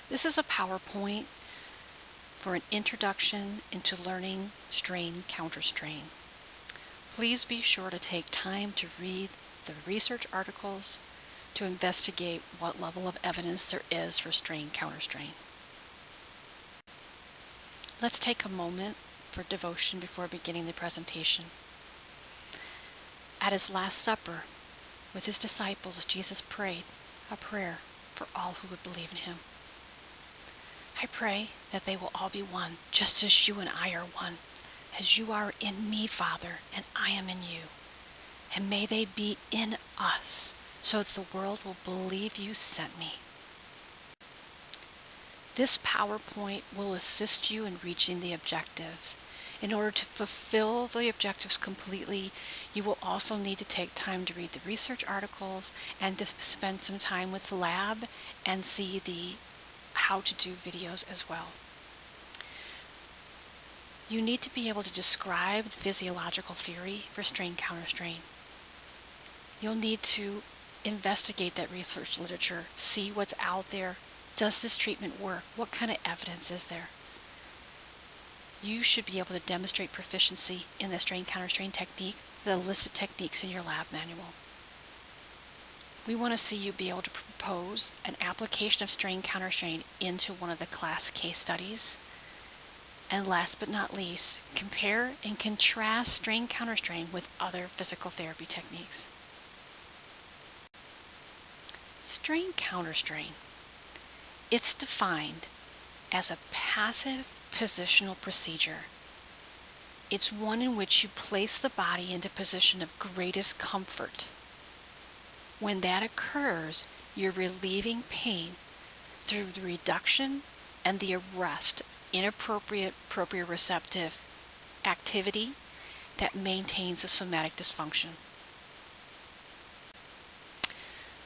This is a PowerPoint for an introduction into learning strain counterstrain. Please be sure to take time to read the research articles to investigate what level of evidence there is for strain counterstrain. Let's take a moment for devotion before beginning the presentation. At his Last Supper with his disciples, Jesus prayed a prayer for all who would believe in him. I pray that they will all be one, just as you and I are one, as you are in me, Father, and I am in you. And may they be in us, so that the world will believe you sent me. This PowerPoint will assist you in reaching the objectives. In order to fulfill the objectives completely, you will also need to take time to read the research articles and to spend some time with the lab and see the how to do videos as well. You need to be able to describe the physiological theory for strain counterstrain. You'll need to investigate that research literature, see what's out there. Does this treatment work? What kind of evidence is there? You should be able to demonstrate proficiency in the strain counterstrain technique, the listed techniques in your lab manual. We want to see you be able to propose an application of strain counterstrain into one of the class case studies. And last but not least, compare and contrast strain counterstrain with other physical therapy techniques. Strain counterstrain. It's defined as a passive positional procedure. It's one in which you place the body into a position of greatest comfort. When that occurs, you're relieving pain through the reduction and the arrest of inappropriate proprioceptive activity that maintains a somatic dysfunction.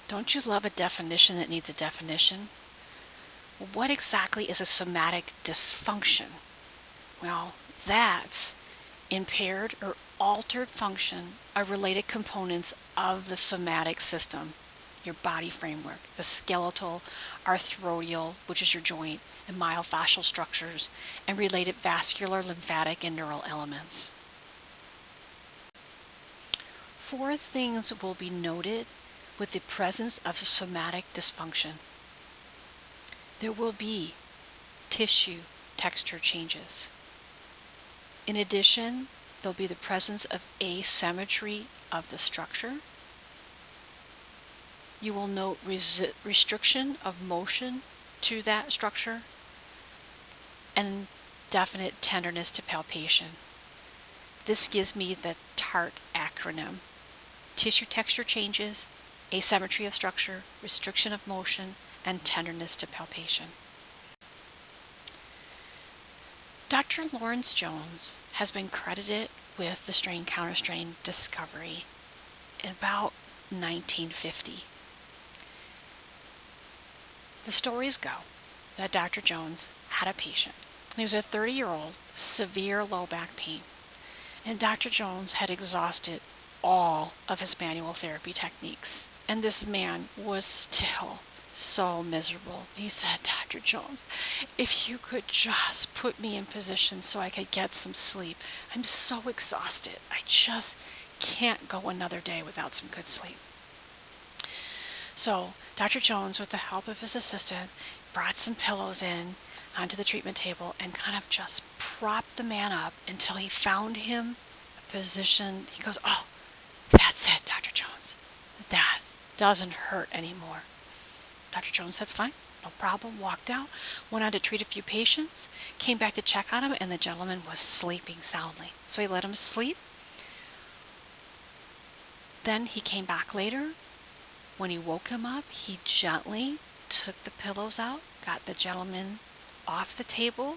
Don't you love a definition that needs a definition? Well, what exactly is a somatic dysfunction? Well, that's impaired or altered function of related components of the somatic system, your body framework, the skeletal, arthrodial, which is your joint, and myofascial structures, and related vascular, lymphatic, and neural elements. 4 things will be noted with the presence of somatic dysfunction. There will be tissue texture changes. In addition, there'll be the presence of asymmetry of the structure. You will note restriction of motion to that structure and definite tenderness to palpation. This gives me the TART acronym. Tissue texture changes, asymmetry of structure, restriction of motion, and tenderness to palpation. Dr. Lawrence Jones has been credited with the strain counterstrain discovery in about 1950. The stories go that Dr. Jones had a patient. He was a 30-year-old, severe low back pain, and Dr. Jones had exhausted all of his manual therapy techniques, and this man was still so miserable. He said, Dr. Jones, if you could just put me in position so I could get some sleep. I'm so exhausted. I just can't go another day without some good sleep. So Dr. Jones, with the help of his assistant, brought some pillows in onto the treatment table and kind of just propped the man up until he found him a position. He goes, oh, that's it, Dr. Jones. That doesn't hurt anymore. Dr. Jones said, fine, no problem, walked out, went on to treat a few patients, came back to check on him, and the gentleman was sleeping soundly. So he let him sleep. Then he came back later. When he woke him up, he gently took the pillows out, got the gentleman off the table,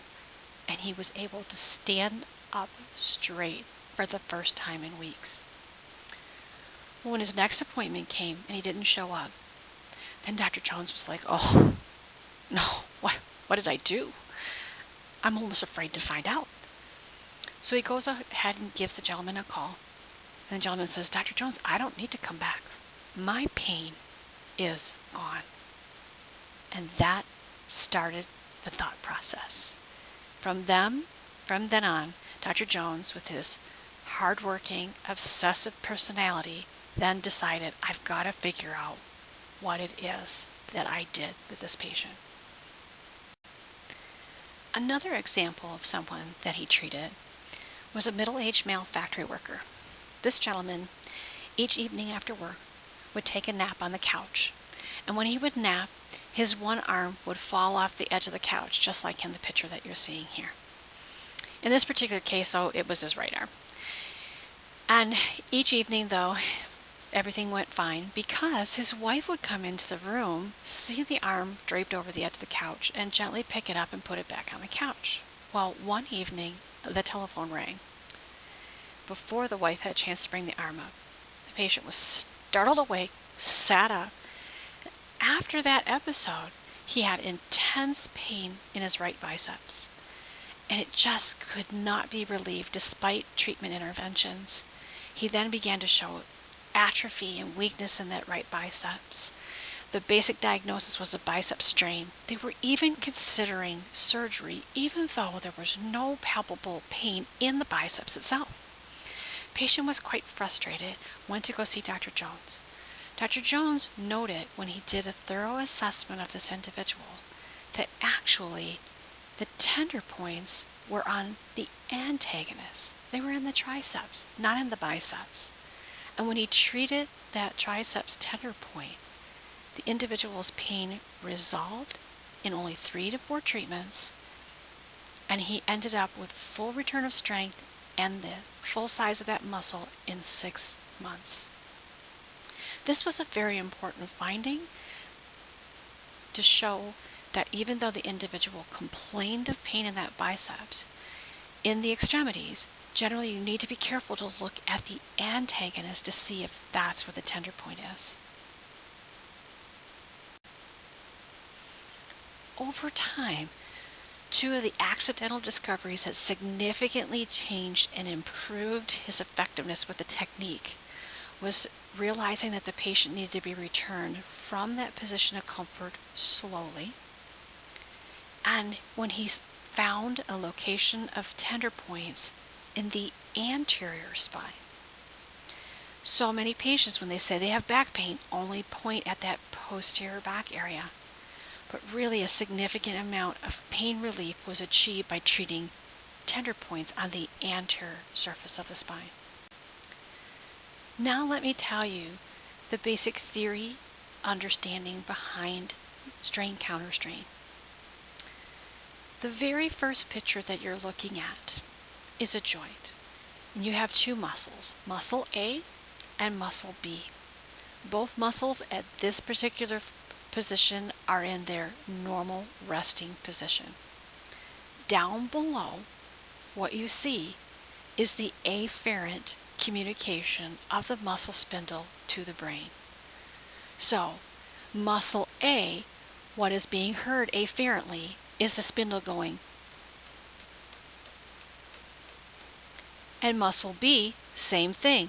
and he was able to stand up straight for the first time in weeks. When his next appointment came and he didn't show up, then Dr. Jones was like, oh, no, what did I do? I'm almost afraid to find out. So he goes ahead and gives the gentleman a call. And the gentleman says, Dr. Jones, I don't need to come back. My pain is gone. And that started the thought process. From then on, Dr. Jones, with his hardworking, obsessive personality, then decided, I've got to figure out what it is that I did with this patient. Another example of someone that he treated was a middle-aged male factory worker. This gentleman, each evening after work, would take a nap on the couch, and when he would nap, his one arm would fall off the edge of the couch, just like in the picture that you're seeing here. In this particular case, though, it was his right arm. And each evening, though, everything went fine because his wife would come into the room, see the arm draped over the edge of the couch, and gently pick it up and put it back on the couch. Well, one evening, the telephone rang. Before the wife had a chance to bring the arm up, the patient was startled awake, sat up. After that episode, he had intense pain in his right biceps, and it just could not be relieved despite treatment interventions. He then began to show atrophy and weakness in that right biceps. The basic diagnosis was a bicep strain. They were even considering surgery, even though there was no palpable pain in the biceps itself. Patient was quite frustrated, went to go see Dr. Jones. Dr. Jones noted when he did a thorough assessment of this individual that actually the tender points were on the antagonist. They were in the triceps, not in the biceps. And when he treated that triceps tender point, the individual's pain resolved in only 3 to 4 treatments, and he ended up with full return of strength and the full size of that muscle in 6 months. This was a very important finding to show that even though the individual complained of pain in that biceps, in the extremities, generally you need to be careful to look at the antagonist to see if that's where the tender point is. Over time, 2 of the accidental discoveries that significantly changed and improved his effectiveness with the technique was realizing that the patient needed to be returned from that position of comfort slowly, and when he found a location of tender points in the anterior spine. So many patients, when they say they have back pain, only point at that posterior back area. But really a significant amount of pain relief was achieved by treating tender points on the anterior surface of the spine. Now let me tell you the basic theory understanding behind strain counterstrain. The very first picture that you're looking at is a joint. And you have 2 muscles, muscle A and muscle B. Both muscles at this particular position are in their normal resting position. Down below, what you see is the afferent communication of the muscle spindle to the brain. So, muscle A, what is being heard afferently is the spindle going, and muscle B, same thing.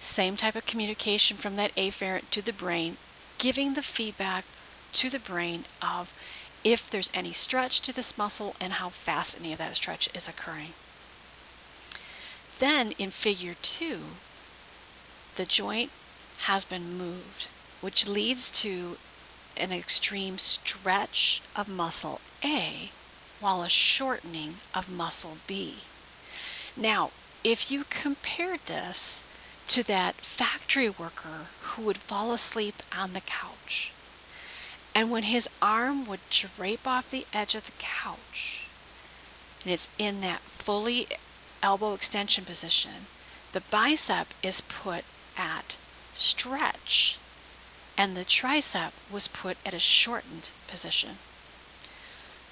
Same type of communication from that afferent to the brain, giving the feedback to the brain of if there's any stretch to this muscle and how fast any of that stretch is occurring. Then in figure 2, the joint has been moved, which leads to an extreme stretch of muscle A while a shortening of muscle B. Now, if you compared this to that factory worker who would fall asleep on the couch, and when his arm would drape off the edge of the couch, and it's in that fully elbow extension position, the bicep is put at stretch, and the tricep was put at a shortened position.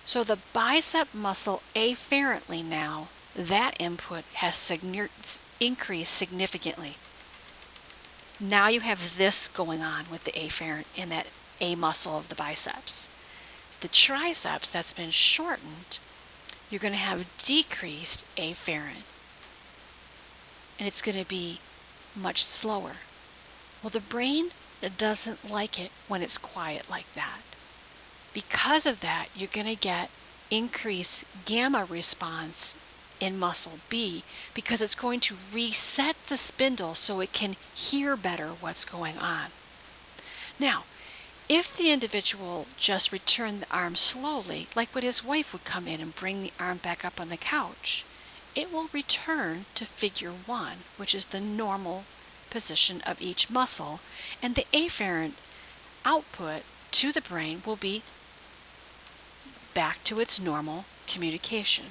So the bicep muscle afferently now, that input has increased significantly. Now you have this going on with the afferent in that A muscle of the biceps. The triceps that's been shortened, you're going to have decreased afferent. And it's going to be much slower. Well, the brain doesn't like it when it's quiet like that. Because of that, you're going to get increased gamma response in muscle B because it's going to reset the spindle so it can hear better what's going on. Now, if the individual just returned the arm slowly, like when his wife would come in and bring the arm back up on the couch, it will return to figure 1, which is the normal position of each muscle, and the afferent output to the brain will be back to its normal communication.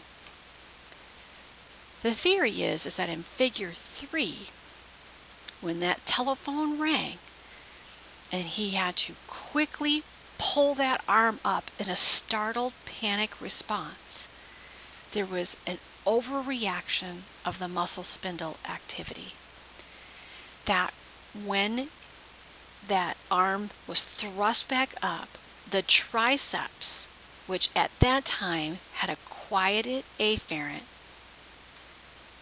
The theory is that in figure 3, when that telephone rang and he had to quickly pull that arm up in a startled panic response, there was an overreaction of the muscle spindle activity. That when that arm was thrust back up, the triceps, which at that time had a quieted afferent,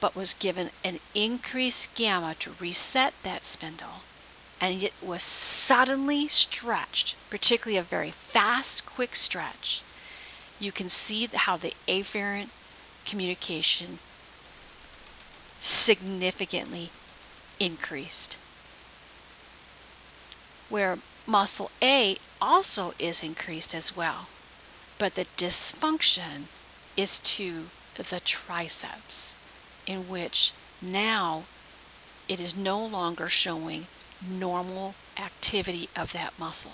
but was given an increased gamma to reset that spindle, and it was suddenly stretched, particularly a very fast, quick stretch. You can see how the afferent communication significantly increased. Where muscle A also is increased as well, but the dysfunction is to the triceps, in which now it is no longer showing normal activity of that muscle.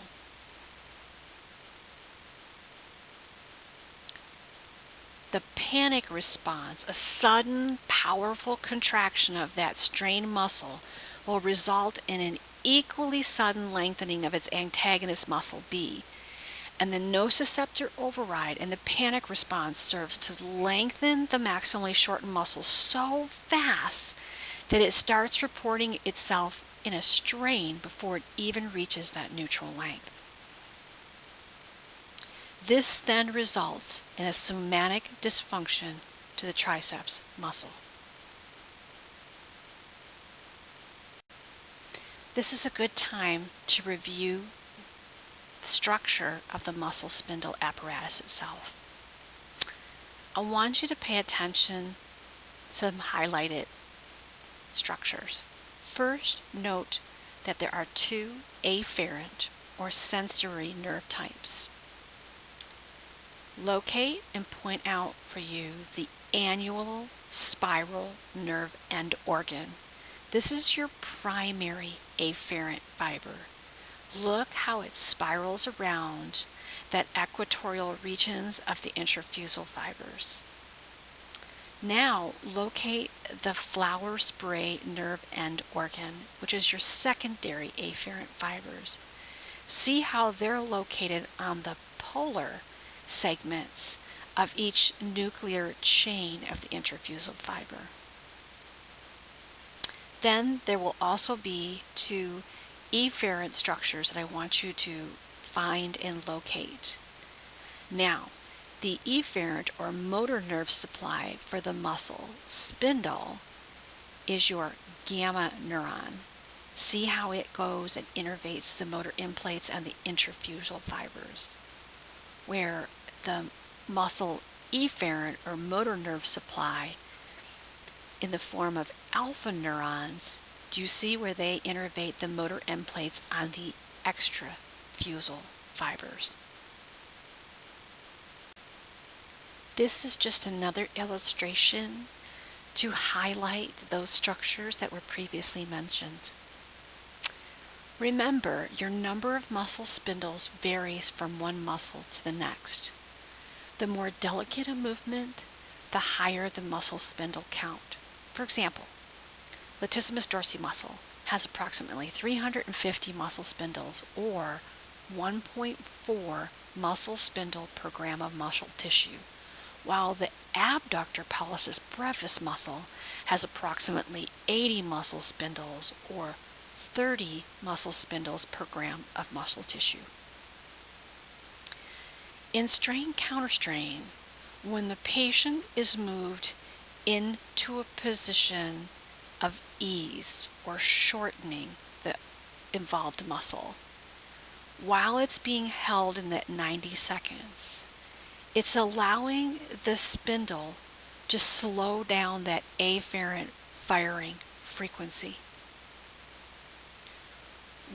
The panic response, a sudden, powerful contraction of that strained muscle, will result in an equally sudden lengthening of its antagonist muscle B, and the nociceptor override and the panic response serves to lengthen the maximally shortened muscle so fast that it starts reporting itself in a strain before it even reaches that neutral length. This then results in a somatic dysfunction to the triceps muscle. This is a good time to review the structure of the muscle spindle apparatus itself. I want you to pay attention to some highlighted structures. First, note that there are 2 afferent or sensory nerve types. Locate and point out for you the annual spiral nerve end organ. This is your primary afferent fiber. Look how it spirals around that equatorial regions of the intrafusal fibers. Now locate the flower spray nerve end organ, which is your secondary afferent fibers. See how they're located on the polar segments of each nuclear chain of the intrafusal fiber. Then there will also be 2 efferent structures that I want you to find and locate. Now, the efferent or motor nerve supply for the muscle spindle is your gamma neuron. See how it goes and innervates the motor end-plates and the intrafusal fibers. Where the muscle efferent or motor nerve supply in the form of alpha neurons, do you see where they innervate the motor end-plates on the extrafusal fibers? This is just another illustration to highlight those structures that were previously mentioned. Remember, your number of muscle spindles varies from one muscle to the next. The more delicate a movement, the higher the muscle spindle count. For example, latissimus dorsi muscle has approximately 350 muscle spindles, or 1.4 muscle spindle per gram of muscle tissue, while the abductor pollicis brevis muscle has approximately 80 muscle spindles, or 30 muscle spindles per gram of muscle tissue. In strain counterstrain, when the patient is moved into a position of ease or shortening the involved muscle. While it's being held in that 90 seconds, it's allowing the spindle to slow down that afferent firing frequency.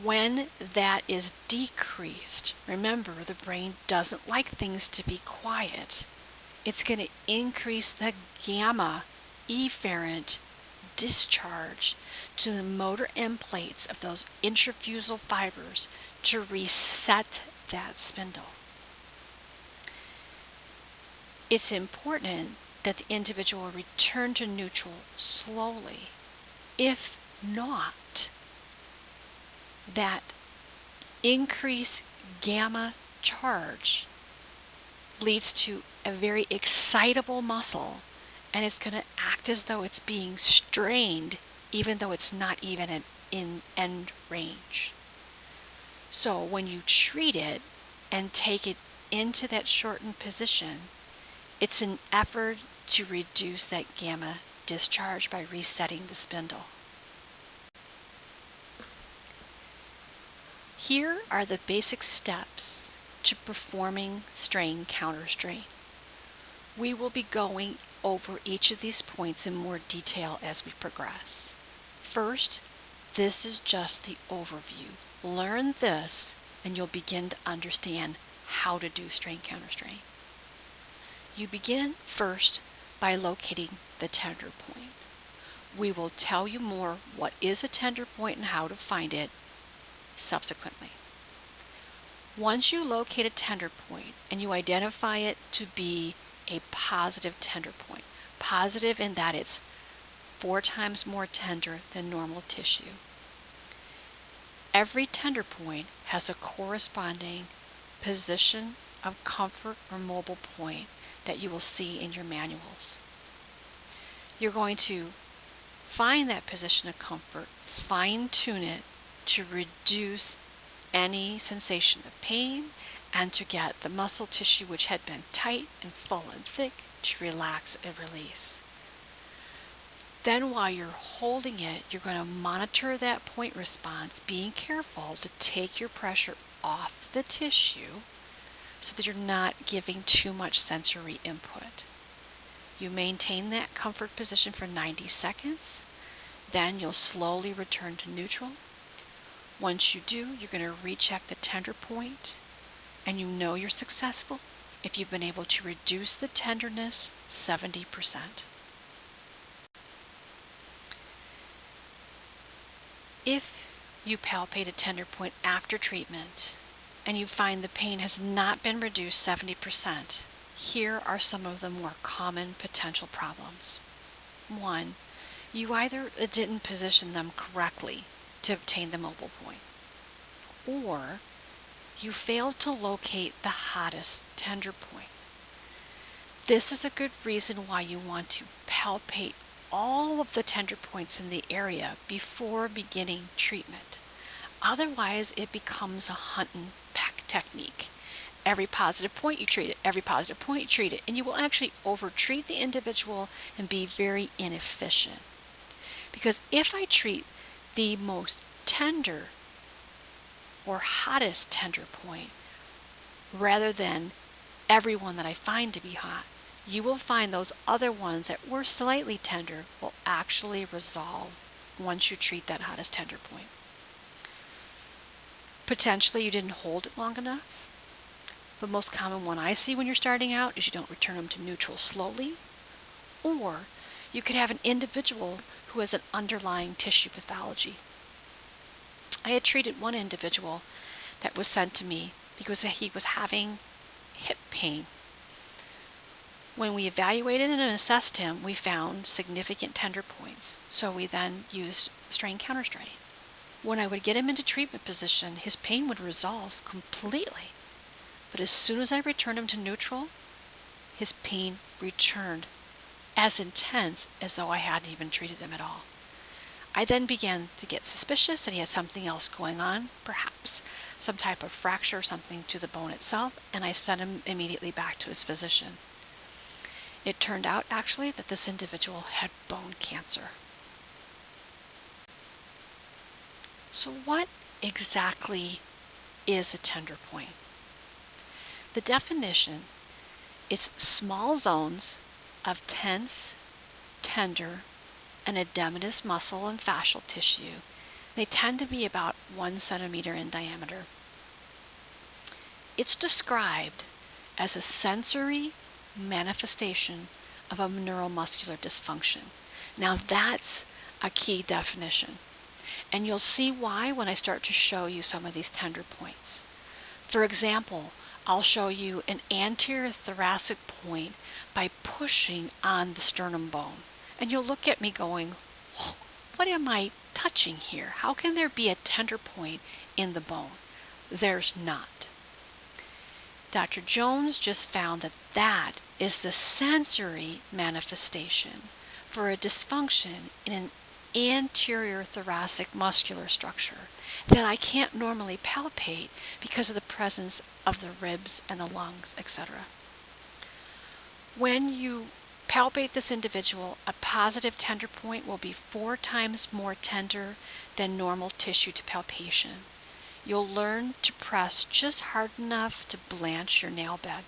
When that is decreased, remember the brain doesn't like things to be quiet. It's going to increase the gamma efferent discharge to the motor end plates of those intrafusal fibers to reset that spindle. It's important that the individual return to neutral slowly. If not, that increased gamma charge leads to a very excitable muscle, and it's going to act as though it's being strained even though it's not even in end range. So when you treat it and take it into that shortened position, it's an effort to reduce that gamma discharge by resetting the spindle. Here are the basic steps to performing strain counterstrain. We will be going over each of these points in more detail as we progress. First, this is just the overview. Learn this and you'll begin to understand how to do strain counterstrain. You begin first by locating the tender point. We will tell you more what is a tender point and how to find it subsequently. Once you locate a tender point and you identify it to be a positive tender point, positive in that it's 4 times more tender than normal tissue, every tender point has a corresponding position of comfort or mobile point that you will see in your manuals. You're going to find that position of comfort, fine-tune it to reduce any sensation of pain and to get the muscle tissue which had been tight and full and thick to relax and release. Then while you're holding it, you're going to monitor that point response, being careful to take your pressure off the tissue so that you're not giving too much sensory input. You maintain that comfort position for 90 seconds, then you'll slowly return to neutral. Once you do, you're going to recheck the tender point, and you know you're successful if you've been able to reduce the tenderness 70%. If you palpate a tender point after treatment and you find the pain has not been reduced 70%, here are some of the more common potential problems. 1, you either didn't position them correctly to obtain the mobile point, or you failed to locate the hottest tender point. This is a good reason why you want to palpate all of the tender points in the area before beginning treatment. Otherwise, it becomes a hunt and peck technique. Every positive point you treat it, every positive point you treat it, and you will actually over-treat the individual and be very inefficient. Because if I treat the most tender or hottest tender point rather than every one that I find to be hot, you will find those other ones that were slightly tender will actually resolve once you treat that hottest tender point. Potentially you didn't hold it long enough. The most common one I see when you're starting out is you don't return them to neutral slowly, or you could have an individual who has an underlying tissue pathology. I had treated one individual that was sent to me because he was having hip pain. When we evaluated and assessed him, we found significant tender points, so we then used strain counterstrain. When I would get him into treatment position, his pain would resolve completely. But as soon as I returned him to neutral, his pain returned as intense as though I hadn't even treated him at all. I then began to get suspicious that he had something else going on, perhaps some type of fracture or something to the bone itself, and I sent him immediately back to his physician. It turned out actually that this individual had bone cancer. So what exactly is a tender point? The definition is small zones of tense, tender, and edematous muscle and fascial tissue. They tend to be about 1 centimeter in diameter. It's described as a sensory manifestation of a neuromuscular dysfunction. Now that's a key definition, and you'll see why when I start to show you some of these tender points. For example, I'll show you an anterior thoracic point by pushing on the sternum bone, and you'll look at me going, oh, what am I touching here? How can there be a tender point in the bone? There's not. Dr. Jones just found that that is the sensory manifestation for a dysfunction in an anterior thoracic muscular structure that I can't normally palpate because of the presence of the ribs and the lungs, etc. When you palpate this individual, a positive tender point will be 4 times more tender than normal tissue to palpation. You'll learn to press just hard enough to blanch your nail bed.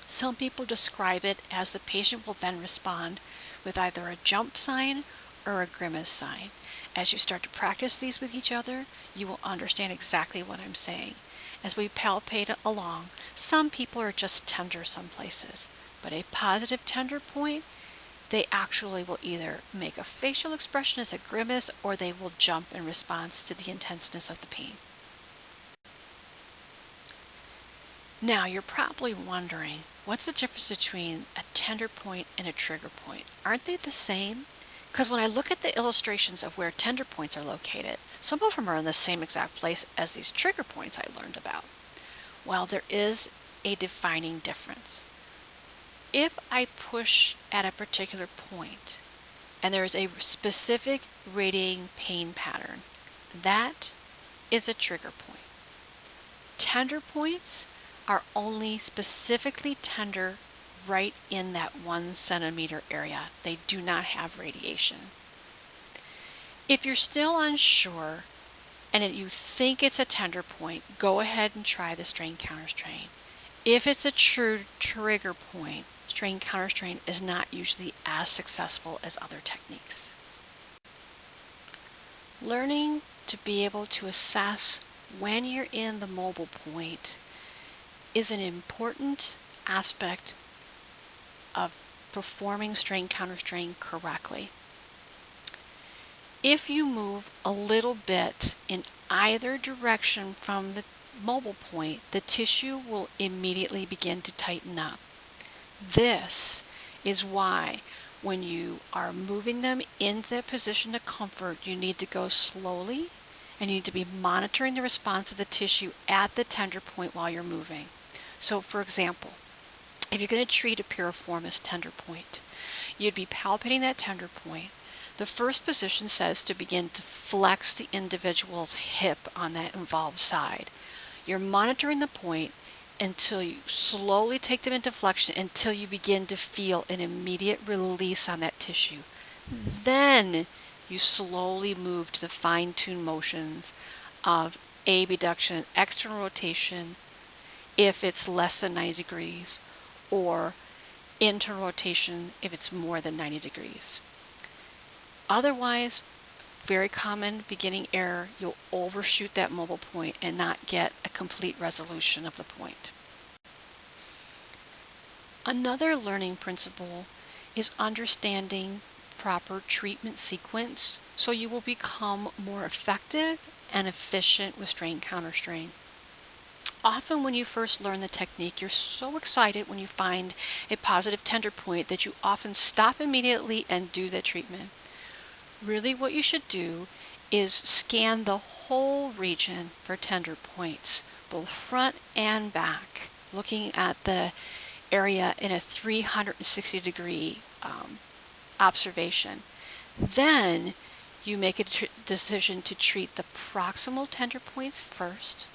Some people describe it as the patient will then respond with either a jump sign or a grimace sign. As you start to practice these with each other, you will understand exactly what I'm saying. As we palpate along, some people are just tender some places, but a positive tender point, they actually will either make a facial expression as a grimace or they will jump in response to the intenseness of the pain. Now, you're probably wondering, what's the difference between a tender point and a trigger point? Aren't they the same? Because when I look at the illustrations of where tender points are located, some of them are in the same exact place as these trigger points I learned about. Well, there is a defining difference. If I push at a particular point and there is a specific radiating pain pattern, that is a trigger point. Tender points are only specifically tender right in that 1 centimeter area. They do not have radiation. If you're still unsure and you think it's a tender point, go ahead and try the strain counterstrain. If it's a true trigger point, strain counterstrain is not usually as successful as other techniques. Learning to be able to assess when you're in the mobile point is an important aspect of performing strain counterstrain correctly. If you move a little bit in either direction from the mobile point, the tissue will immediately begin to tighten up. This is why when you are moving them into the position of comfort, you need to go slowly and you need to be monitoring the response of the tissue at the tender point while you're moving. So for example, if you're going to treat a piriformis tender point, you'd be palpating that tender point. The first position says to begin to flex the individual's hip on that involved side. You're monitoring the point until you slowly take them into flexion until you begin to feel an immediate release on that tissue. Then you slowly move to the fine-tuned motions of abduction, external rotation, if it's less than 90 degrees, or internal rotation if it's more than 90 degrees. Otherwise, very common beginning error, you'll overshoot that mobile point and not get a complete resolution of the point. Another learning principle is understanding proper treatment sequence so you will become more effective and efficient with strain counterstrain. Often when you first learn the technique, you're so excited when you find a positive tender point that you often stop immediately and do the treatment. Really what you should do is scan the whole region for tender points, both front and back, looking at the area in a 360-degree observation. Then you make a decision to treat the proximal tender points first.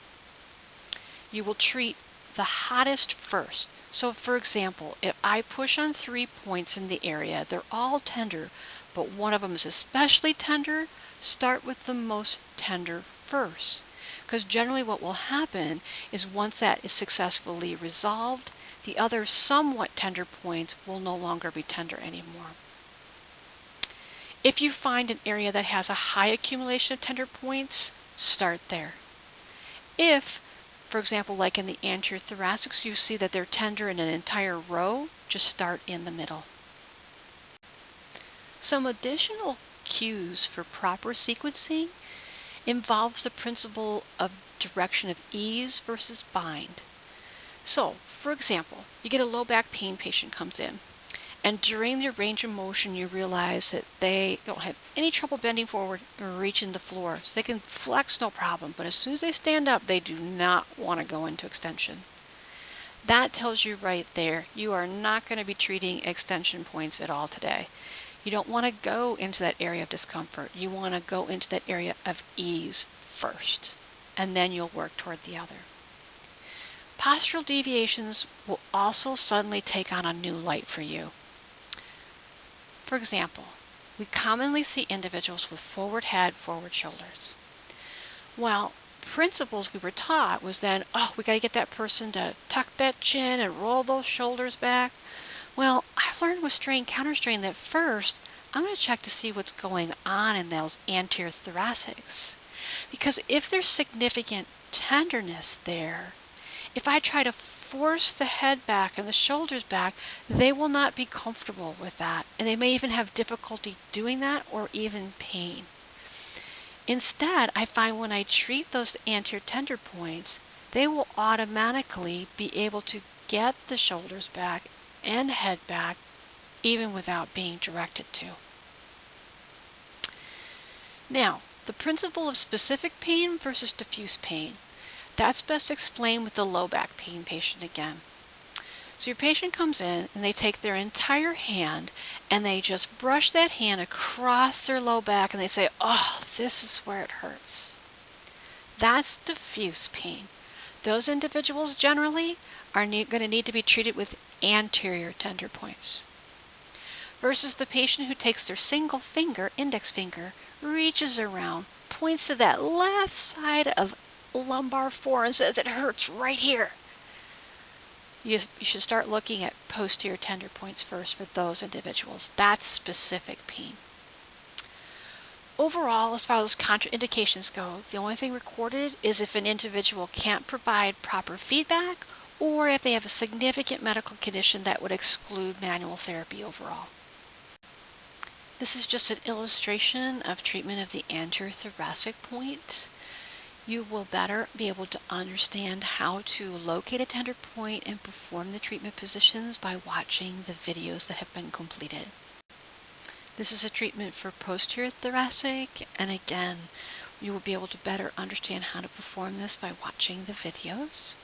You will treat the hottest first. So for example, if I push on 3 points in the area, they're all tender, but one of them is especially tender, start with the most tender first. Because generally what will happen is once that is successfully resolved, the other somewhat tender points will no longer be tender anymore. If you find an area that has a high accumulation of tender points, start there. If, for example, like in the anterior thoracics, you see that they're tender in an entire row, just start in the middle. Some additional cues for proper sequencing involves the principle of direction of ease versus bind. So, for example, you get a low back pain patient comes in, and during their range of motion you realize that they don't have any trouble bending forward or reaching the floor. So they can flex no problem, but as soon as they stand up, they do not want to go into extension. That tells you right there, you are not going to be treating extension points at all today. You don't want to go into that area of discomfort. You want to go into that area of ease first, and then you'll work toward the other. Postural deviations will also suddenly take on a new light for you. For example, we commonly see individuals with forward head, forward shoulders. Well, principles we were taught was then, we got to get that person to tuck that chin and roll those shoulders back. Well, I've learned with strain counterstrain that first, I'm going to check to see what's going on in those anterior thoracics. Because if there's significant tenderness there, if I try to force the head back and the shoulders back, they will not be comfortable with that. And they may even have difficulty doing that or even pain. Instead, I find when I treat those anterior tender points, they will automatically be able to get the shoulders back and head back even without being directed to. Now, the principle of specific pain versus diffuse pain. That's best explained with the low back pain patient again. So your patient comes in and they take their entire hand and they just brush that hand across their low back and they say, this is where it hurts. That's diffuse pain. Those individuals generally are going to need to be treated with anterior tender points. Versus the patient who takes their single finger, index finger, reaches around, points to that left side of lumbar 4 and says, it hurts right here. You should start looking at posterior tender points first for those individuals. That's specific pain. Overall, as far as contraindications go, the only thing recorded is if an individual can't provide proper feedback or if they have a significant medical condition that would exclude manual therapy overall. This is just an illustration of treatment of the anterior thoracic point. You will better be able to understand how to locate a tender point and perform the treatment positions by watching the videos that have been completed. This is a treatment for posterior thoracic, and again, you will be able to better understand how to perform this by watching the videos.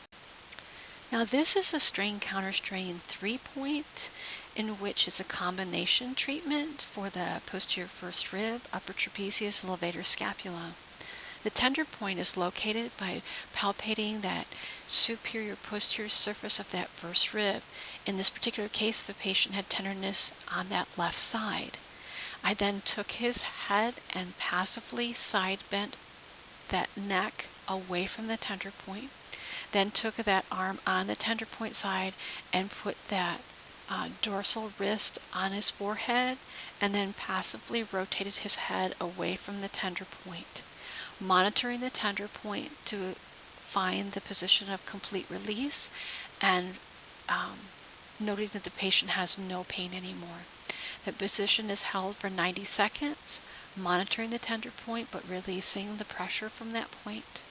Now this is a strain counterstrain 3-point, in which is a combination treatment for the posterior first rib, upper trapezius, and levator scapula. The tender point is located by palpating that superior posterior surface of that first rib. In this particular case, the patient had tenderness on that left side. I then took his head and passively side bent that neck away from the tender point, then took that arm on the tender point side and put that dorsal wrist on his forehead, and then passively rotated his head away from the tender point, monitoring the tender point to find the position of complete release and noting that the patient has no pain anymore. The position is held for 90 seconds, monitoring the tender point but releasing the pressure from that point.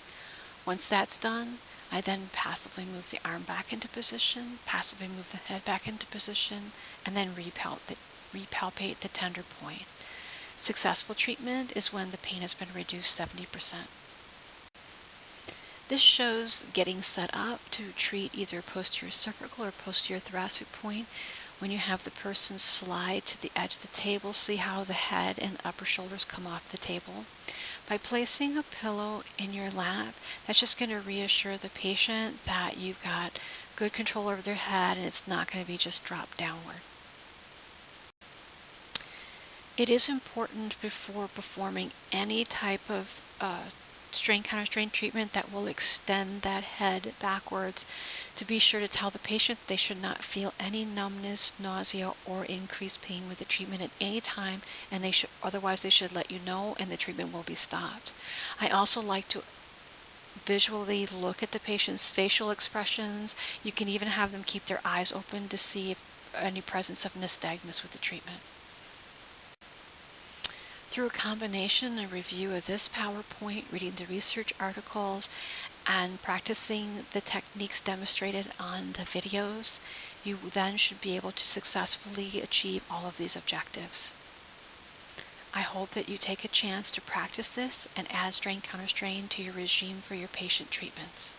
Once that's done, I then passively move the arm back into position, passively move the head back into position, and then repalpate the tender point. Successful treatment is when the pain has been reduced 70%. This shows getting set up to treat either posterior cervical or posterior thoracic point. When you have the person slide to the edge of the table, see how the head and upper shoulders come off the table. By placing a pillow in your lap, that's just going to reassure the patient that you've got good control over their head and it's not going to be just dropped downward. It is important before performing any type of strain counterstrain treatment that will extend that head backwards, to be sure to tell the patient they should not feel any numbness, nausea, or increased pain with the treatment at any time, and otherwise they should let you know and the treatment will be stopped. I also like to visually look at the patient's facial expressions. You can even have them keep their eyes open to see if any presence of nystagmus with the treatment. Through a combination and review of this PowerPoint, reading the research articles, and practicing the techniques demonstrated on the videos, you then should be able to successfully achieve all of these objectives. I hope that you take a chance to practice this and add strain counterstrain to your regime for your patient treatments.